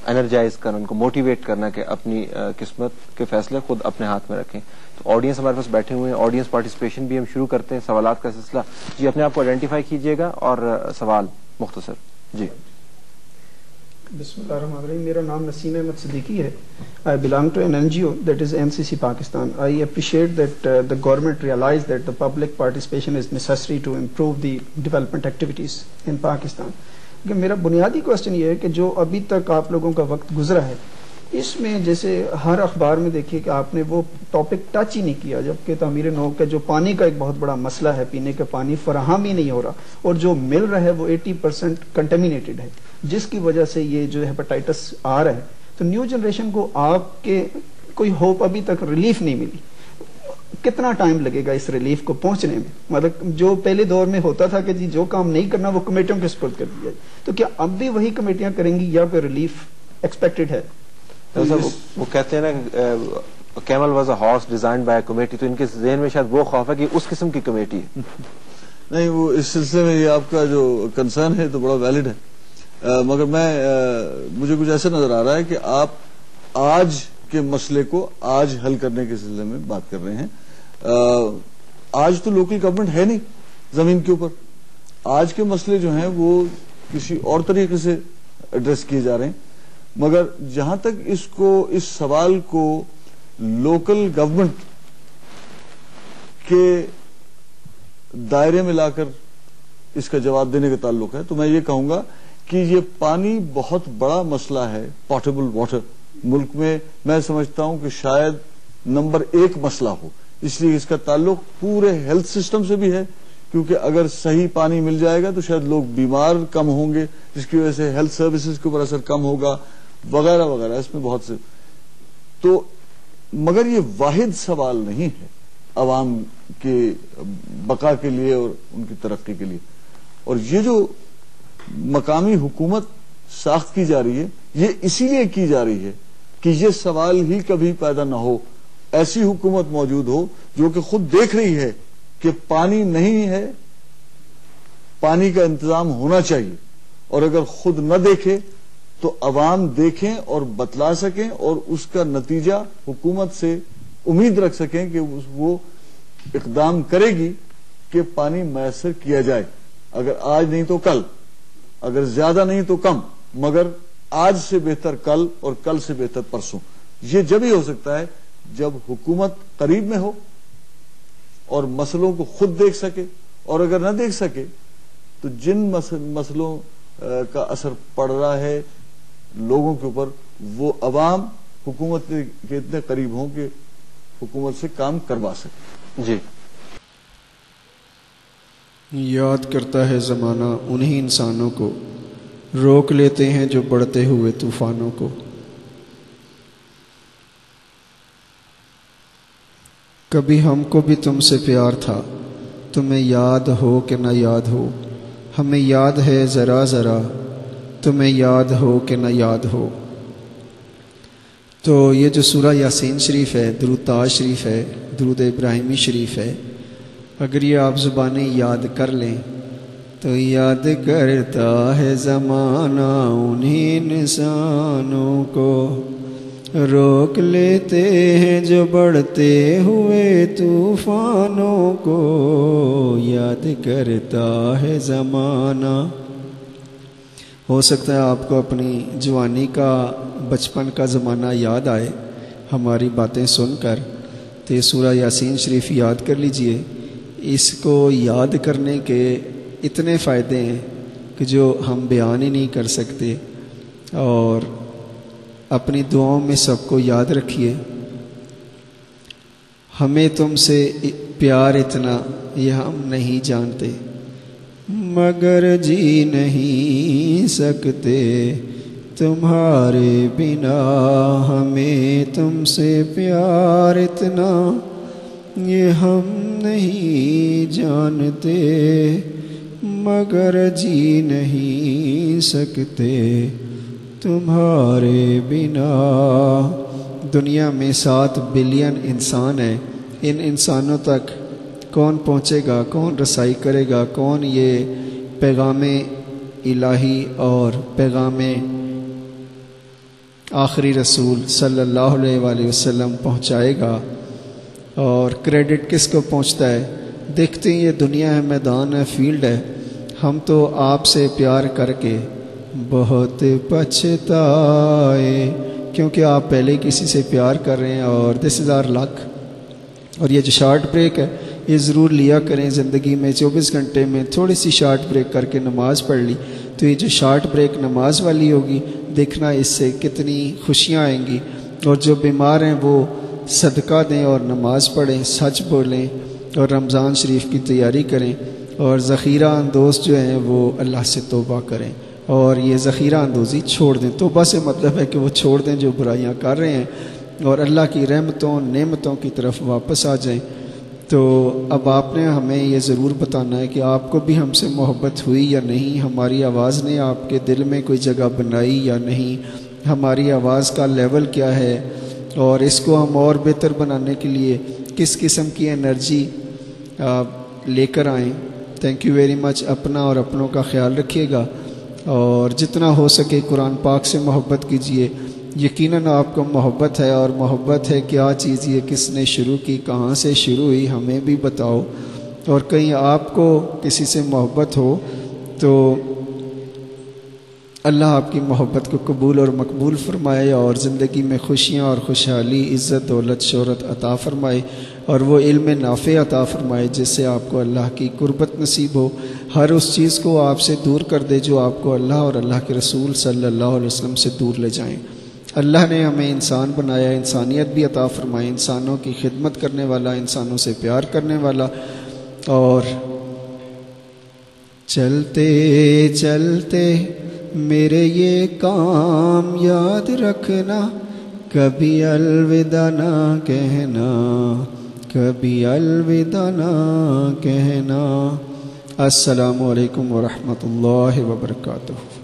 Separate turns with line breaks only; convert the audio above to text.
Energise کرنا, ان کو motivate کرنا کہ اپنی قسمت کے فیصلے خود اپنے ہاتھ میں رکھیں. تو آڈینس ہمارے پاس بیٹھے ہوئے ہیں, آڈینس پارٹیسپیشن بھی ہم شروع کرتے ہیں, سوالات کا سلسلہ. جی اپنے آپ کو آئیڈینٹیفائی کیجیے گا اور سوال مختصر. جی
بسم اللہ الرحمن الرحیم. میرا نام نسیم احمد صدیقی ہے. I belong to an NGO that is NCC Pakistan. I appreciate that the government realized that the public participation is necessary to improve the development activities in Pakistan. کہ میرا بنیادی کوشچن یہ ہے کہ جو ابھی تک آپ لوگوں کا وقت گزرا ہے اس میں جیسے ہر اخبار میں دیکھیے کہ آپ نے وہ ٹاپک ٹچ ہی نہیں کیا, جبکہ تعمیر نو کا جو پانی کا ایک بہت بڑا مسئلہ ہے, پینے کا پانی فراہم ہی نہیں ہو رہا اور جو مل رہا ہے وہ 80% کنٹامینیٹڈ ہے, جس کی وجہ سے یہ جو ہیپاٹائٹس آ رہا ہے. تو نیو جنریشن کو آپ کے کوئی ہوپ ابھی تک ریلیف نہیں ملی. کتنا ٹائم لگے گا اس ریلیف کو پہنچنے میں؟ مطلب جو پہلے دور میں ہوتا تھا کہ جی جو کام نہیں کرنا وہ کمیٹیوں کے سپرد کر دیا, تو کیا اب بھی وہی کمیٹیاں کریں گی یا کوئی ریلیف ایکسپیکٹڈ ہے؟
وہ کہتے ہیں نا camel was a horse designed by a committee, تو ان کے ذہن میں شاید وہ خوف ہے کہ اس قسم کی کمیٹی ہے.
نہیں, وہ اس سلسلے میں یہ آپ کا جو کنسرن ہے تو بڑا ویلڈ ہے, مگر مجھے کچھ ایسا نظر آ رہا ہے کہ آپ آج کے مسئلے کو آج حل کرنے کے سلسلے میں بات کر رہے ہیں. آج تو لوکل گورنمنٹ ہے نہیں زمین کے اوپر. آج کے مسئلے جو ہیں وہ کسی اور طریقے سے ایڈریس کیے جا رہے ہیں, مگر جہاں تک اس سوال کو لوکل گورنمنٹ کے دائرے میں لا کر اس کا جواب دینے کا تعلق ہے, تو میں یہ کہوں گا کہ یہ پانی بہت بڑا مسئلہ ہے. پورٹیبل واٹر ملک میں سمجھتا ہوں کہ شاید نمبر 1 مسئلہ ہو, اس لیے اس کا تعلق پورے ہیلتھ سسٹم سے بھی ہے, کیونکہ اگر صحیح پانی مل جائے گا تو شاید لوگ بیمار کم ہوں گے, جس کی وجہ سے ہیلتھ سروسز کے اوپر اثر کم ہوگا وغیرہ وغیرہ. اس میں بہت سے تو, مگر یہ واحد سوال نہیں ہے عوام کے بقا کے لیے اور ان کی ترقی کے لیے. اور یہ جو مقامی حکومت ساخت کی جا رہی ہے یہ اسی لیے کی جا رہی ہے کہ یہ سوال ہی کبھی پیدا نہ ہو. ایسی حکومت موجود ہو جو کہ خود دیکھ رہی ہے کہ پانی نہیں ہے, پانی کا انتظام ہونا چاہیے, اور اگر خود نہ دیکھے تو عوام دیکھیں اور بتلا سکیں اور اس کا نتیجہ حکومت سے امید رکھ سکیں کہ وہ اقدام کرے گی کہ پانی میسر کیا جائے. اگر آج نہیں تو کل, اگر زیادہ نہیں تو کم, مگر آج سے بہتر کل اور کل سے بہتر پرسوں. یہ جب ہی ہو سکتا ہے جب حکومت قریب میں ہو اور مسئلوں کو خود دیکھ سکے, اور اگر نہ دیکھ سکے تو جن مسئلوں کا اثر پڑ رہا ہے لوگوں کے اوپر وہ عوام حکومت کے اتنے قریب ہوں کہ حکومت سے کام کروا سکے.
جی
یاد کرتا ہے زمانہ انہی انسانوں کو, روک لیتے ہیں جو بڑھتے ہوئے طوفانوں کو. کبھی ہم کو بھی تم سے پیار تھا, تمہیں یاد ہو کہ نہ یاد ہو, ہمیں یاد ہے ذرا ذرا, تمہیں یاد ہو کہ نہ یاد ہو. تو یہ جو سورہ یاسین شریف ہے, درود تاج شریف ہے, درود ابراہیمی شریف ہے, اگر یہ آپ زبانیں یاد کر لیں تو یاد کرتا ہے زمانہ انہی انسانوں کو, روک لیتے ہیں جو بڑھتے ہوئے طوفانوں کو, یاد کرتا ہے زمانہ. ہو سکتا ہے آپ کو اپنی جوانی کا بچپن کا زمانہ یاد آئے ہماری باتیں سن کر, تو یہ سورہ یاسین شریف یاد کر لیجئے. اس کو یاد کرنے کے اتنے فائدے ہیں کہ جو ہم بیان ہی نہیں کر سکتے. اور اپنی دعاؤں میں سب کو یاد رکھیے. ہمیں تم سے پیار اتنا یہ ہم نہیں جانتے, مگر جی نہیں سکتے تمہارے بنا. ہمیں تم سے پیار اتنا یہ ہم نہیں جانتے, مگر جی نہیں سکتے تمہارے بنا. دنیا میں 7 بلین انسان ہیں. ان انسانوں تک کون پہنچے گا, کون رسائی کرے گا, کون یہ پیغام الہی اور پیغام آخری رسول صلی اللہ علیہ وآلہ وسلم پہنچائے گا. اور کریڈٹ کس کو پہنچتا ہے؟ دیکھتے ہیں یہ دنیا ہے، میدان ہے، فیلڈ ہے. ہم تو آپ سے پیار کر کے بہت پچھتائے، کیونکہ آپ پہلے کسی سے پیار کر رہے ہیں. اور دس از آر لک. اور یہ جو شارٹ بریک ہے یہ ضرور لیا کریں زندگی میں. 24 گھنٹے میں تھوڑی سی شارٹ بریک کر کے نماز پڑھ لی تو یہ جو شارٹ بریک نماز والی ہوگی، دیکھنا اس سے کتنی خوشیاں آئیں گی. اور جو بیمار ہیں وہ صدقہ دیں اور نماز پڑھیں، سچ بولیں اور رمضان شریف کی تیاری کریں. اور ذخیرہ اندوز جو ہیں وہ اللہ سے توبہ کریں اور یہ ذخیرہ اندوزی چھوڑ دیں. توبہ سے مطلب ہے کہ وہ چھوڑ دیں جو برائیاں کر رہے ہیں اور اللہ کی رحمتوں نعمتوں کی طرف واپس آ جائیں. تو اب آپ نے ہمیں یہ ضرور بتانا ہے کہ آپ کو بھی ہم سے محبت ہوئی یا نہیں، ہماری آواز نے آپ کے دل میں کوئی جگہ بنائی یا نہیں، ہماری آواز کا لیول کیا ہے اور اس کو ہم اور بہتر بنانے کے لیے کس قسم کی انرجی لے کر آئیں. Thank you very much. اپنا اور اپنوں کا خیال رکھیے گا اور جتنا ہو سکے قرآن پاک سے محبت کیجیے. یقیناً آپ کو محبت ہے، اور محبت ہے کیا چیز، یہ کس نے شروع کی، کہاں سے شروع ہوئی، ہمیں بھی بتاؤ. اور کہیں آپ کو کسی سے محبت ہو تو اللہ آپ کی محبت کو قبول اور مقبول فرمائے اور زندگی میں خوشیاں اور خوشحالی، عزت، دولت، شہرت عطا فرمائے اور وہ علم نافع عطا فرمائے جس سے آپ کو اللہ کی قربت نصیب ہو. ہر اس چیز کو آپ سے دور کر دے جو آپ کو اللہ اور اللہ کے رسول صلی اللہ علیہ وسلم سے دور لے جائیں. اللہ نے ہمیں انسان بنایا، انسانیت بھی عطا فرمائے، انسانوں کی خدمت کرنے والا، انسانوں سے پیار کرنے والا. اور چلتے چلتے میرے یہ کام یاد رکھنا، کبھی الوداع نہ کہنا، کبھی الوداع نہ کہنا. السلام علیکم ورحمۃ اللہ وبرکاتہ.